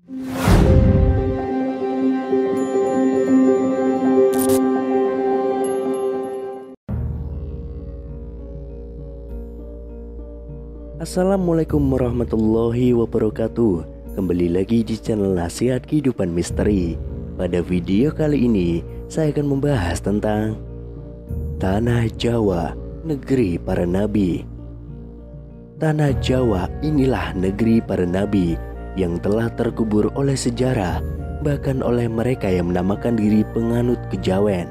Assalamualaikum warahmatullahi wabarakatuh. Kembali lagi di channel Nasihat Kehidupan Misteri. Pada video kali ini saya akan membahas tentang Tanah Jawa, negeri para nabi. Tanah Jawa inilah negeri para nabi yang telah terkubur oleh sejarah, bahkan oleh mereka yang menamakan diri penganut kejawen.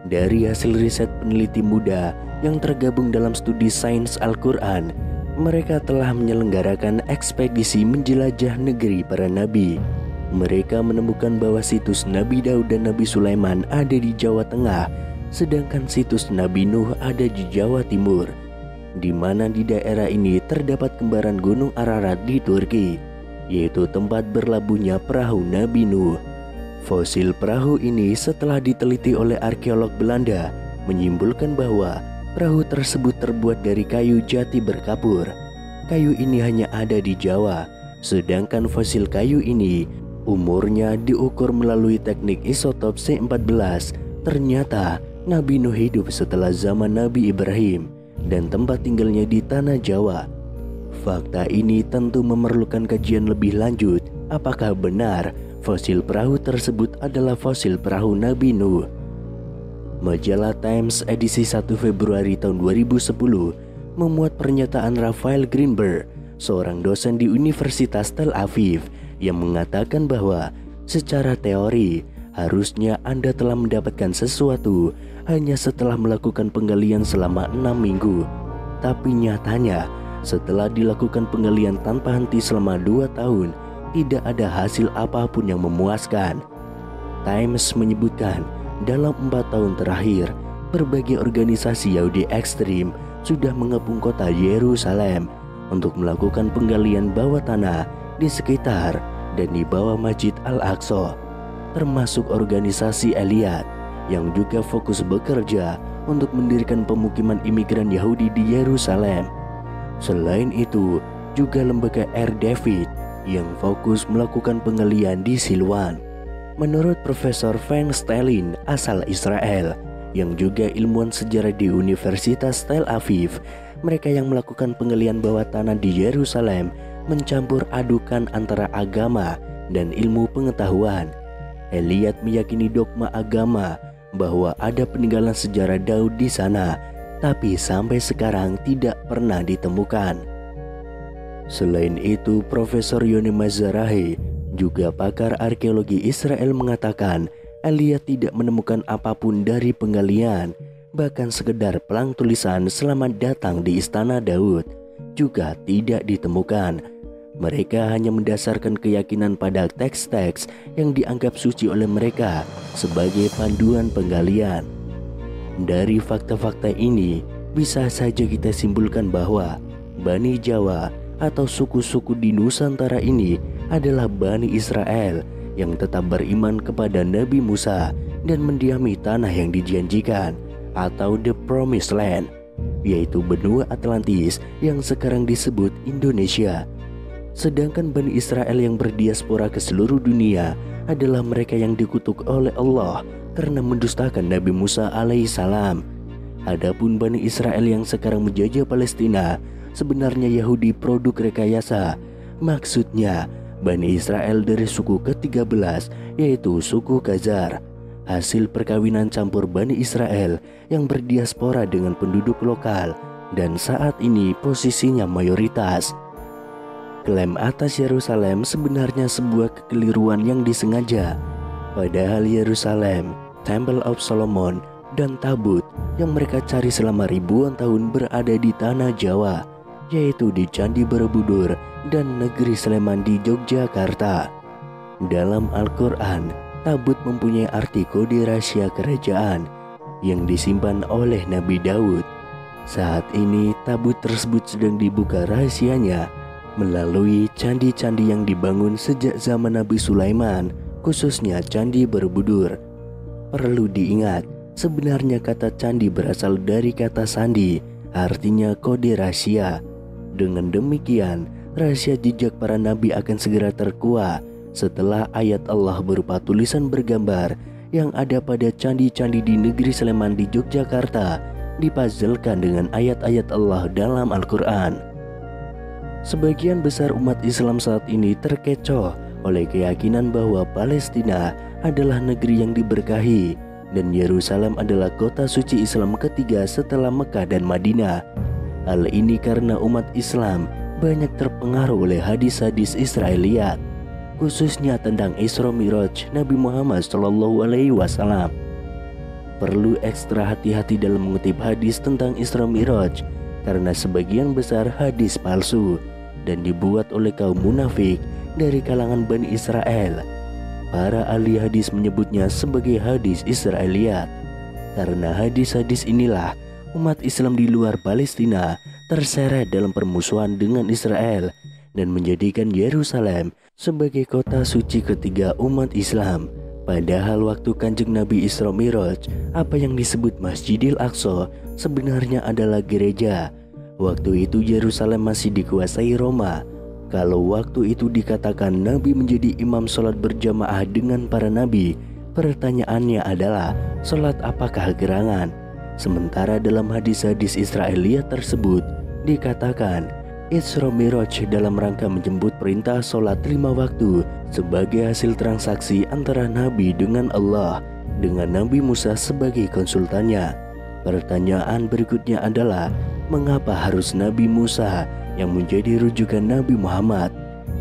Dari hasil riset peneliti muda yang tergabung dalam studi sains Al-Quran, mereka telah menyelenggarakan ekspedisi menjelajah negeri para nabi. Mereka menemukan bahwa situs Nabi Daud dan Nabi Sulaiman ada di Jawa Tengah, sedangkan situs Nabi Nuh ada di Jawa Timur, di mana di daerah ini terdapat kembaran Gunung Ararat di Turki, yaitu tempat berlabuhnya perahu Nabi Nuh. Fosil perahu ini setelah diteliti oleh arkeolog Belanda menyimpulkan bahwa perahu tersebut terbuat dari kayu jati berkapur. Kayu ini hanya ada di Jawa, sedangkan fosil kayu ini umurnya diukur melalui teknik isotop C14. Ternyata Nabi Nuh hidup setelah zaman Nabi Ibrahim dan tempat tinggalnya di tanah Jawa. Fakta ini tentu memerlukan kajian lebih lanjut. Apakah benar fosil perahu tersebut adalah fosil perahu Nabi Nuh? Majalah Times edisi 1 Februari tahun 2010 memuat pernyataan Raphael Greenberg, seorang dosen di Universitas Tel Aviv, yang mengatakan bahwa secara teori harusnya Anda telah mendapatkan sesuatu hanya setelah melakukan penggalian selama 6 minggu. Tapi nyatanya setelah dilakukan penggalian tanpa henti selama 2 tahun, tidak ada hasil apapun yang memuaskan. Times menyebutkan dalam 4 tahun terakhir, berbagai organisasi Yahudi ekstrim sudah mengepung kota Yerusalem untuk melakukan penggalian bawah tanah di sekitar dan di bawah Masjid Al-Aqsa, termasuk organisasi Eliyat yang juga fokus bekerja untuk mendirikan pemukiman imigran Yahudi di Yerusalem. Selain itu, juga lembaga Air David yang fokus melakukan penggalian di Silwan. Menurut Profesor Frank Stalin asal Israel, yang juga ilmuwan sejarah di Universitas Tel Aviv, mereka yang melakukan penggalian bawah tanah di Yerusalem mencampur adukan antara agama dan ilmu pengetahuan. Eliyat meyakini dogma agama bahwa ada peninggalan sejarah Daud di sana, tapi sampai sekarang tidak pernah ditemukan. Selain itu, Profesor Yoni Mazarahi, juga pakar arkeologi Israel, mengatakan Eliyat tidak menemukan apapun dari penggalian, bahkan sekedar pelang tulisan "Selamat datang di Istana Daud" juga tidak ditemukan. Mereka hanya mendasarkan keyakinan pada teks-teks yang dianggap suci oleh mereka sebagai panduan penggalian. Dari fakta-fakta ini, bisa saja kita simpulkan bahwa Bani Jawa atau suku-suku di Nusantara ini adalah Bani Israel yang tetap beriman kepada Nabi Musa dan mendiami tanah yang dijanjikan atau The Promised Land, yaitu benua Atlantis yang sekarang disebut Indonesia. Sedangkan Bani Israel yang berdiaspora ke seluruh dunia adalah mereka yang dikutuk oleh Allah karena mendustakan Nabi Musa alaihissalam. Adapun Bani Israel yang sekarang menjajah Palestina sebenarnya Yahudi produk rekayasa. Maksudnya Bani Israel dari suku ke-13, yaitu suku Khazar, hasil perkawinan campur Bani Israel yang berdiaspora dengan penduduk lokal dan saat ini posisinya mayoritas. Klaim atas Yerusalem sebenarnya sebuah kekeliruan yang disengaja. Padahal Yerusalem, Temple of Solomon, dan tabut yang mereka cari selama ribuan tahun berada di tanah Jawa, yaitu di Candi Borobudur dan Negeri Sleman di Yogyakarta. Dalam Al-Quran, tabut mempunyai arti kode rahasia kerajaan yang disimpan oleh Nabi Daud. Saat ini tabut tersebut sedang dibuka rahasianya melalui candi-candi yang dibangun sejak zaman Nabi Sulaiman, khususnya Candi Borobudur. Perlu diingat, sebenarnya kata candi berasal dari kata sandi, artinya kode rahasia. Dengan demikian, rahasia jejak para nabi akan segera terkuak setelah ayat Allah berupa tulisan bergambar yang ada pada candi-candi di negeri Sleman di Yogyakarta dipuzzlekan dengan ayat-ayat Allah dalam Al-Quran. Sebagian besar umat Islam saat ini terkecoh oleh keyakinan bahwa Palestina adalah negeri yang diberkahi dan Yerusalem adalah kota suci Islam ketiga setelah Mekah dan Madinah. Hal ini karena umat Islam banyak terpengaruh oleh hadis-hadis Israiliyat, khususnya tentang Isra Mi'raj Nabi Muhammad SAW. Perlu ekstra hati-hati dalam mengutip hadis tentang Isra Mi'raj karena sebagian besar hadis palsu dan dibuat oleh kaum munafik dari kalangan Bani Israel. Para ahli hadis menyebutnya sebagai hadis Israiliyat. Karena hadis-hadis inilah umat Islam di luar Palestina terseret dalam permusuhan dengan Israel dan menjadikan Yerusalem sebagai kota suci ketiga umat Islam. Padahal waktu Kanjeng Nabi Isra Mi'raj, apa yang disebut Masjidil Aqsa sebenarnya adalah gereja. Waktu itu Yerusalem masih dikuasai Roma. Kalau waktu itu dikatakan Nabi menjadi imam sholat berjamaah dengan para nabi, pertanyaannya adalah sholat apakah gerangan? Sementara dalam hadis-hadis Israiliyat tersebut dikatakan Isra Mi'raj dalam rangka menjemput perintah sholat 5 waktu sebagai hasil transaksi antara Nabi dengan Allah dengan Nabi Musa sebagai konsultannya. Pertanyaan berikutnya adalah mengapa harus Nabi Musa yang menjadi rujukan Nabi Muhammad?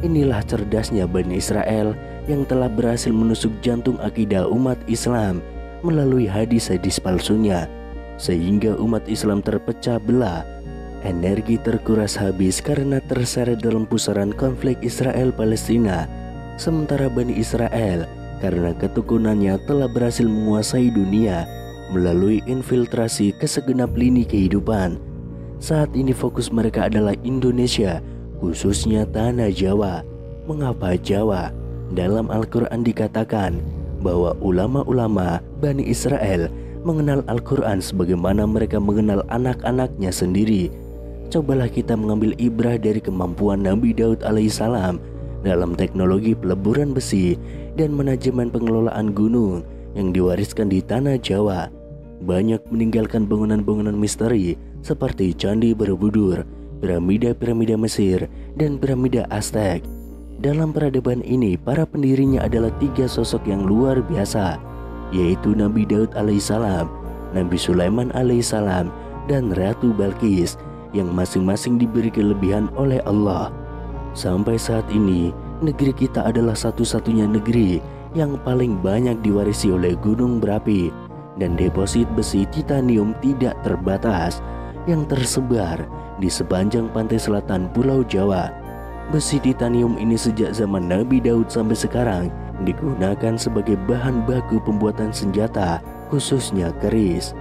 Inilah cerdasnya Bani Israel yang telah berhasil menusuk jantung akidah umat Islam melalui hadis-hadis palsunya, sehingga umat Islam terpecah belah. Energi terkuras habis karena terseret dalam pusaran konflik Israel-Palestina. Sementara Bani Israel karena ketekunannya telah berhasil menguasai dunia melalui infiltrasi ke segenap lini kehidupan. Saat ini fokus mereka adalah Indonesia, khususnya tanah Jawa. Mengapa Jawa? Dalam Al-Quran dikatakan bahwa ulama-ulama Bani Israel mengenal Al-Quran sebagaimana mereka mengenal anak-anaknya sendiri. Cobalah kita mengambil ibrah dari kemampuan Nabi Daud alaihissalam dalam teknologi peleburan besi dan manajemen pengelolaan gunung yang diwariskan di tanah Jawa. Banyak meninggalkan bangunan-bangunan misteri seperti Candi Borobudur, piramida-piramida Mesir, dan piramida Aztec. Dalam peradaban ini, para pendirinya adalah 3 sosok yang luar biasa, yaitu Nabi Daud alaihissalam, Nabi Sulaiman alaihissalam, dan Ratu Balqis yang masing-masing diberi kelebihan oleh Allah. Sampai saat ini, negeri kita adalah satu-satunya negeri yang paling banyak diwarisi oleh gunung berapi dan deposit besi titanium tidak terbatas yang tersebar di sepanjang pantai selatan Pulau Jawa. Besi titanium ini sejak zaman Nabi Daud sampai sekarang digunakan sebagai bahan baku pembuatan senjata, khususnya keris.